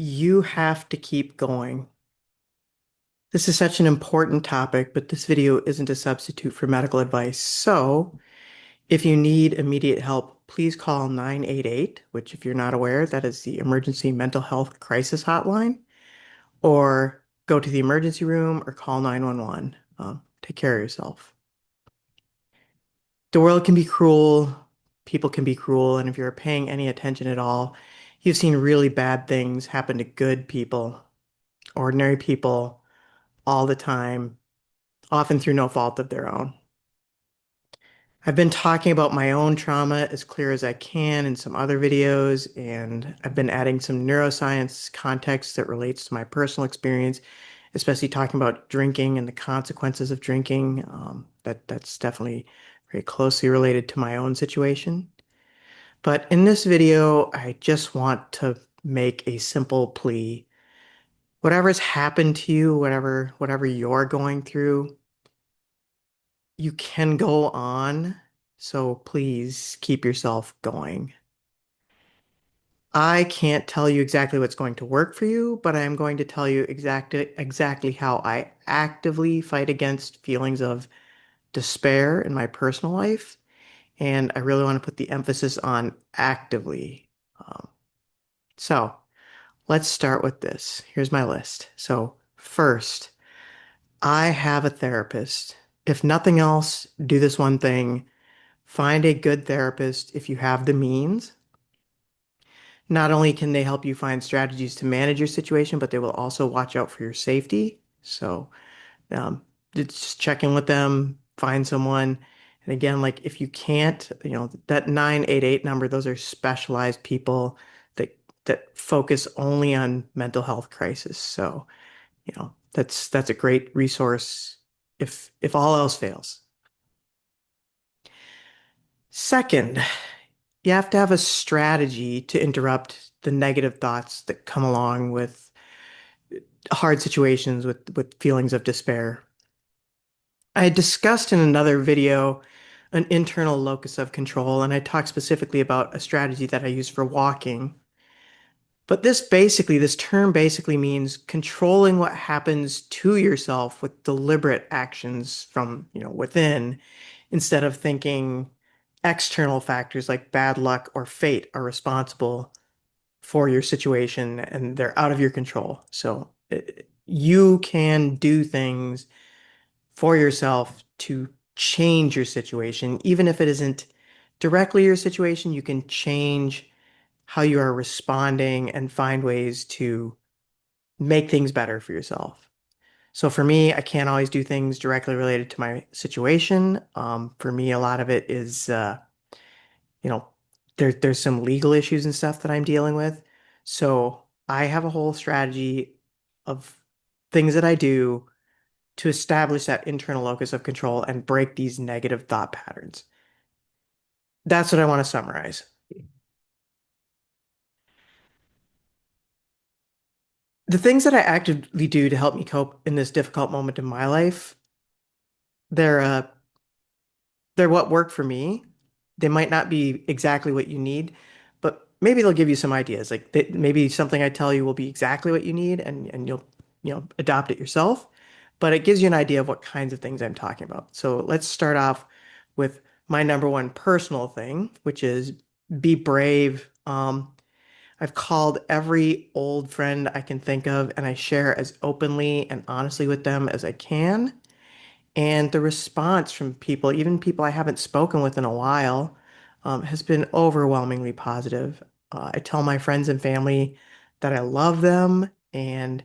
You have to keep going. This is such an important topic, but this video isn't a substitute for medical advice. So, if you need immediate help, please call 988, which, if you're not aware, that is the emergency mental health crisis hotline, or go to the emergency room or call 911. Take care of yourself. The world can be cruel, people can be cruel, and if you're paying any attention at all, you've seen really bad things happen to good people, ordinary people, all the time, often through no fault of their own. I've been talking about my own trauma as clear as I can in some other videos, and I've been adding some neuroscience context that relates to my personal experience, especially talking about drinking and the consequences of drinking. That's definitely very closely related to my own situation. But in this video, I just want to make a simple plea. Whatever's happened to you, whatever you're going through, you can go on, so please keep yourself going. I can't tell you exactly what's going to work for you, but I am going to tell you exactly how I actively fight against feelings of despair in my personal life. And I really want to put the emphasis on actively. Um, so let's start with this. Here's my list. So first, I have a therapist. If nothing else, do this one thing. Find a good therapist if you have the means. Not only can they help you find strategies to manage your situation, but they will also watch out for your safety. So, um, just check in with them, find someone. And again, like if you can't, that 988 number, those are specialized people that focus only on mental health crisis. So, that's a great resource if all else fails. Second, you have to have a strategy to interrupt the negative thoughts that come along with hard situations with feelings of despair. I discussed in another video an internal locus of control, and I talked specifically about a strategy that I use for walking. But this term basically means controlling what happens to yourself with deliberate actions from, within, instead of thinking external factors like bad luck or fate are responsible for your situation and they're out of your control. So you can do things for yourself to change your situation, even if it isn't directly your situation, you can change how you are responding and find ways to make things better for yourself. So for me, I can't always do things directly related to my situation. For me, a lot of it is, you know, there's some legal issues and stuff that I'm dealing with. So I have a whole strategy of things that I do to establish that internal locus of control and break these negative thought patterns. That's what I want to summarize. The things that I actively do to help me cope in this difficult moment in my life, they're uh, they're what work for me. They might not be exactly what you need, but maybe they'll give you some ideas. Like maybe something I tell you will be exactly what you need, and you'll adopt it yourself. But it gives you an idea of what kinds of things I'm talking about. So let's start off with my number one personal thing, which is be brave. I've called every old friend I can think of, and I share as openly and honestly with them as I can. And the response from people, even people I haven't spoken with in a while, has been overwhelmingly positive. I tell my friends and family that I love them. And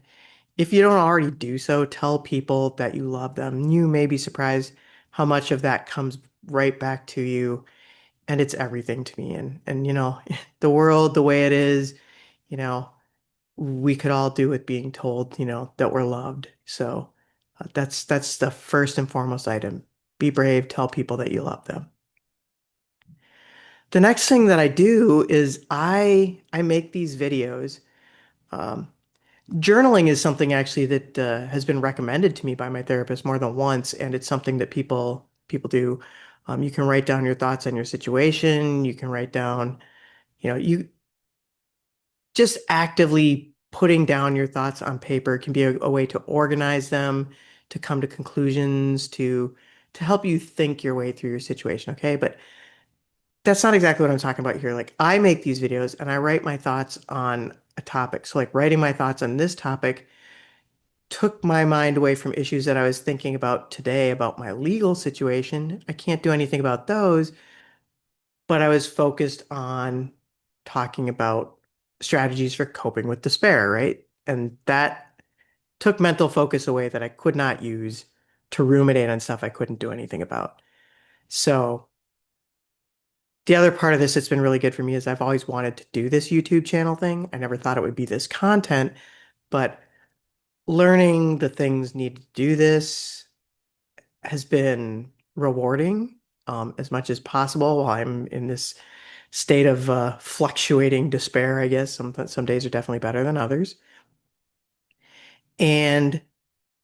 if you don't already do so, tell people that you love them. You may be surprised how much of that comes right back to you. And it's everything to me. And the world, the way it is, you know, we could all do with being told, that we're loved. So that's the first and foremost item. Be brave, tell people that you love them. The next thing that I do is I make these videos. Um, Journaling is something actually that has been recommended to me by my therapist more than once, and it's something that people do. You can write down your thoughts on your situation. You can write down, you just actively putting down your thoughts on paper can be a way to organize them, to come to conclusions, to help you think your way through your situation, okay? But that's not exactly what I'm talking about here. Like I make these videos and I write my thoughts on a topic. So like writing my thoughts on this topic took my mind away from issues that I was thinking about today about my legal situation. I can't do anything about those, but I was focused on talking about strategies for coping with despair, right? And that took mental focus away that I could not use to ruminate on stuff I couldn't do anything about. So the other part of this that's been really good for me is I've always wanted to do this YouTube channel thing. I never thought it would be this content, but learning the things needed to do this has been rewarding as much as possible while I'm in this state of fluctuating despair, I guess. Some days are definitely better than others. And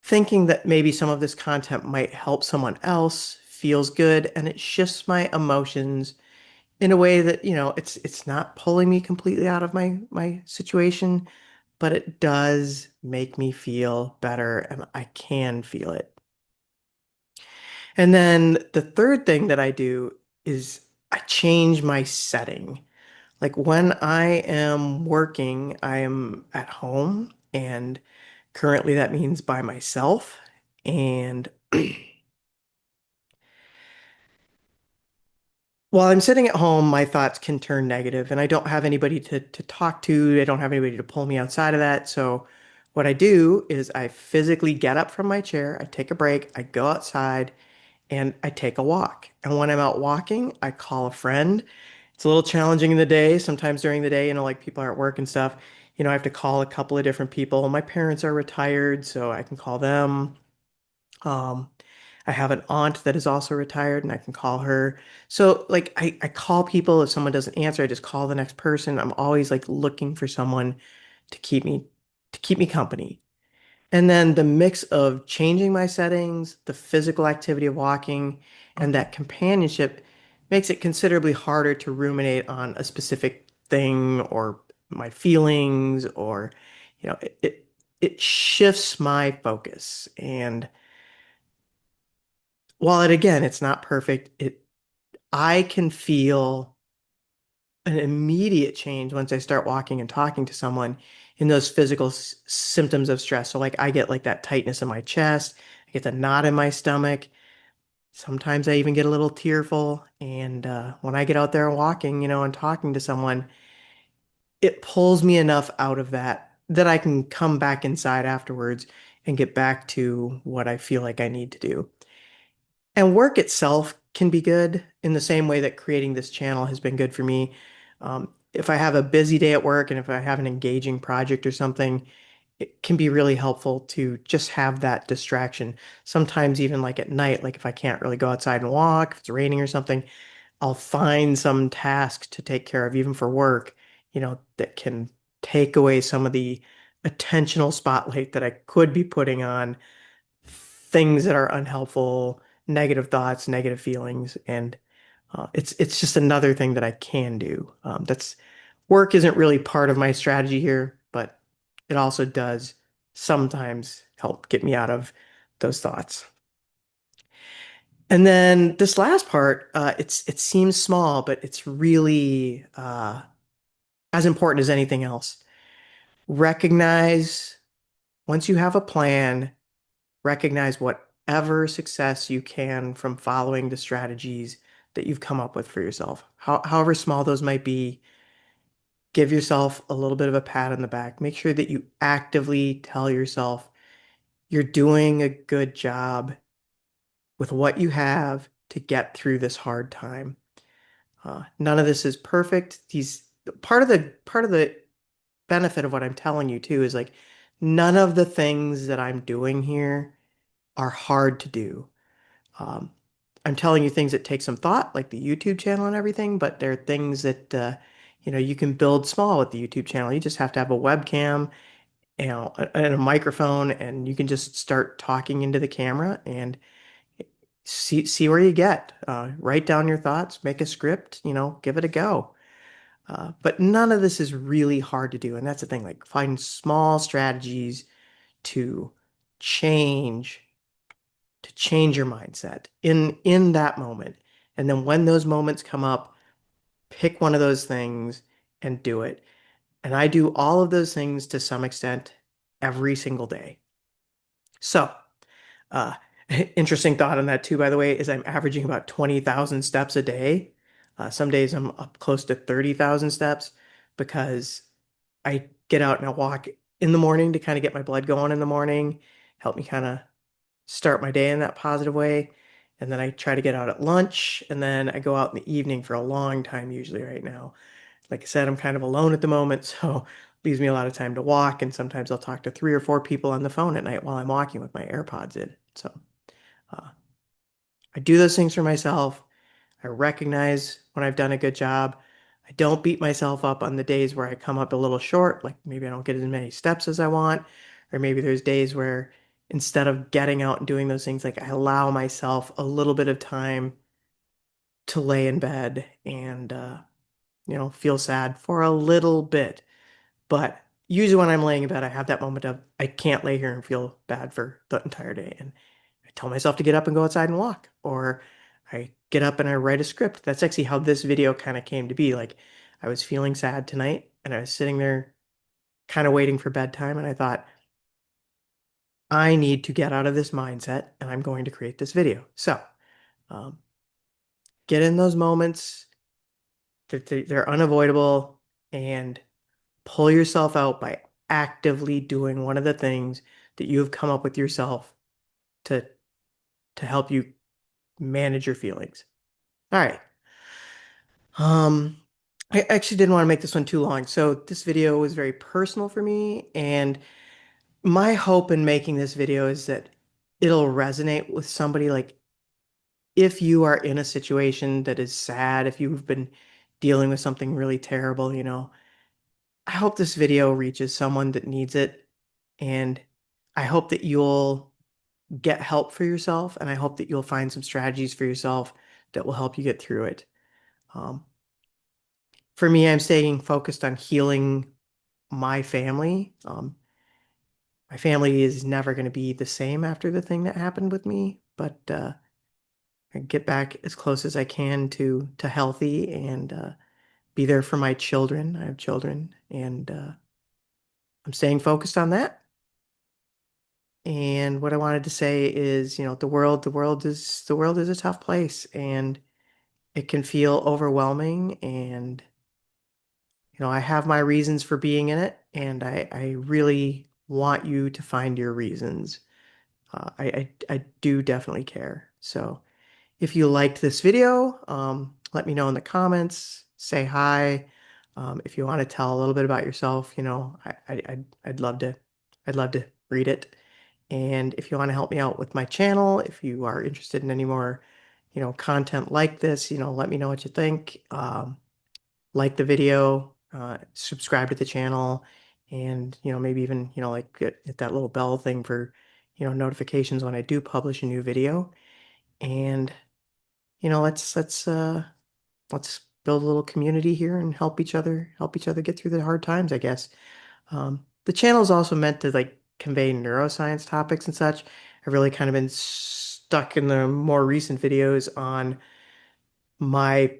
thinking that maybe some of this content might help someone else feels good, and it shifts my emotions in a way that, it's not pulling me completely out of my situation, but it does make me feel better, and I can feel it. And then the third thing that I do is I change my setting. Like when I am working, I am at home, and currently that means by myself. And while I'm sitting at home, my thoughts can turn negative, and I don't have anybody to talk to. I don't have anybody to pull me outside of that. So what I do is I physically get up from my chair, I take a break, I go outside, and I take a walk. And when I'm out walking, I call a friend. It's a little challenging in the day. Sometimes during the day, like people are at work and stuff, I have to call a couple of different people. My parents are retired, so I can call them. Um, I have an aunt that is also retired and I can call her. So like I call people if someone doesn't answer, I just call the next person. I'm always like looking for someone to keep me company. And then the mix of changing my settings, the physical activity of walking, and that companionship makes it considerably harder to ruminate on a specific thing or my feelings or, it shifts my focus. And while it's not perfect, I can feel an immediate change once I start walking and talking to someone in those physical symptoms of stress. So like I get like that tightness in my chest, I get the knot in my stomach. Sometimes I even get a little tearful. And when I get out there and walking, and talking to someone, it pulls me enough out of that I can come back inside afterwards and get back to what I feel like I need to do. And work itself can be good in the same way that creating this channel has been good for me. If I have a busy day at work and if I have an engaging project or something, it can be really helpful to just have that distraction. Sometimes even like at night, like if I can't really go outside and walk, if it's raining or something, I'll find some task to take care of, even for work, that can take away some of the attentional spotlight that I could be putting on things that are unhelpful, negative thoughts, negative feelings, and it's just another thing that I can do. That's work isn't really part of my strategy here, but it also does sometimes help get me out of those thoughts. And then this last part, it seems small, but it's really as important as anything else. Recognize once you have a plan, recognize whatever success you can from following the strategies that you've come up with for yourself. However small those might be, give yourself a little bit of a pat on the back. Make sure that you actively tell yourself you're doing a good job with what you have to get through this hard time. None of this is perfect. These part of the benefit of what I'm telling you too is like none of the things that I'm doing here are hard to do. Um, I'm telling you things that take some thought, like the YouTube channel and everything, but they're things that you can build small with the YouTube channel. You just have to have a webcam, and a microphone, and you can just start talking into the camera and see where you get. Write down your thoughts, make a script, give it a go. But none of this is really hard to do. And that's the thing, like find small strategies to change change your mindset in that moment. And then when those moments come up, pick one of those things and do it. And I do all of those things to some extent every single day. So, uh, interesting thought on that too, by the way, is I'm averaging about 20,000 steps a day. Some days I'm up close to 30,000 steps because I get out and I walk in the morning to kind of get my blood going in the morning, help me kind of start my day in that positive way. And then I try to get out at lunch, and then I go out in the evening for a long time, usually right now. Like I said, I'm kind of alone at the moment, so leaves me a lot of time to walk. And sometimes I'll talk to three or four people on the phone at night while I'm walking with my AirPods in. So uh, I do those things for myself. I recognize when I've done a good job. I don't beat myself up on the days where I come up a little short, like maybe I don't get as many steps as I want, or maybe there's days where instead of getting out and doing those things, like I allow myself a little bit of time to lay in bed and feel sad for a little bit. But usually when I'm laying in bed, I have that moment of I can't lay here and feel bad for the entire day. And I tell myself to get up and go outside and walk, or I get up and I write a script. That's actually how this video kind of came to be. Like I was feeling sad tonight and I was sitting there kind of waiting for bedtime, and I thought, I need to get out of this mindset and I'm going to create this video. So um, get in those moments. They're unavoidable, and pull yourself out by actively doing one of the things that you have come up with yourself to help you manage your feelings. All right. Um, I actually didn't want to make this one too long. So this video was very personal for me, and my hope in making this video is that it'll resonate with somebody. Like if you are in a situation that is sad, if you've been dealing with something really terrible, I hope this video reaches someone that needs it. And I hope that you'll get help for yourself. And I hope that you'll find some strategies for yourself that will help you get through it. Um, for me, I'm staying focused on healing my family. My family is never going to be the same after the thing that happened with me, but I get back as close as I can to healthy and be there for my children. I have children, and I'm staying focused on that. And what I wanted to say is, the world is a tough place, and it can feel overwhelming. And I have my reasons for being in it, and I really want you to find your reasons. I do definitely care. So if you liked this video, let me know in the comments. Say hi. If you want to tell a little bit about yourself, I'd love to. I'd love to read it. And if you want to help me out with my channel, if you are interested in any more, content like this, let me know what you think. Like the video, subscribe to the channel, and maybe even like hit that little bell thing for notifications when I do publish a new video. And let's build a little community here and help each other get through the hard times, I guess. The channel is also meant to like convey neuroscience topics and such. I've really kind of been stuck in the more recent videos on my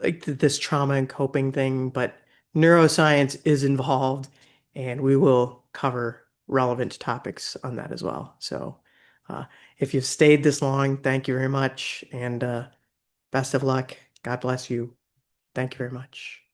like this trauma and coping thing, but neuroscience is involved, and we will cover relevant topics on that as well. So, uh, if you've stayed this long, thank you very much, and best of luck. God bless you. Thank you very much.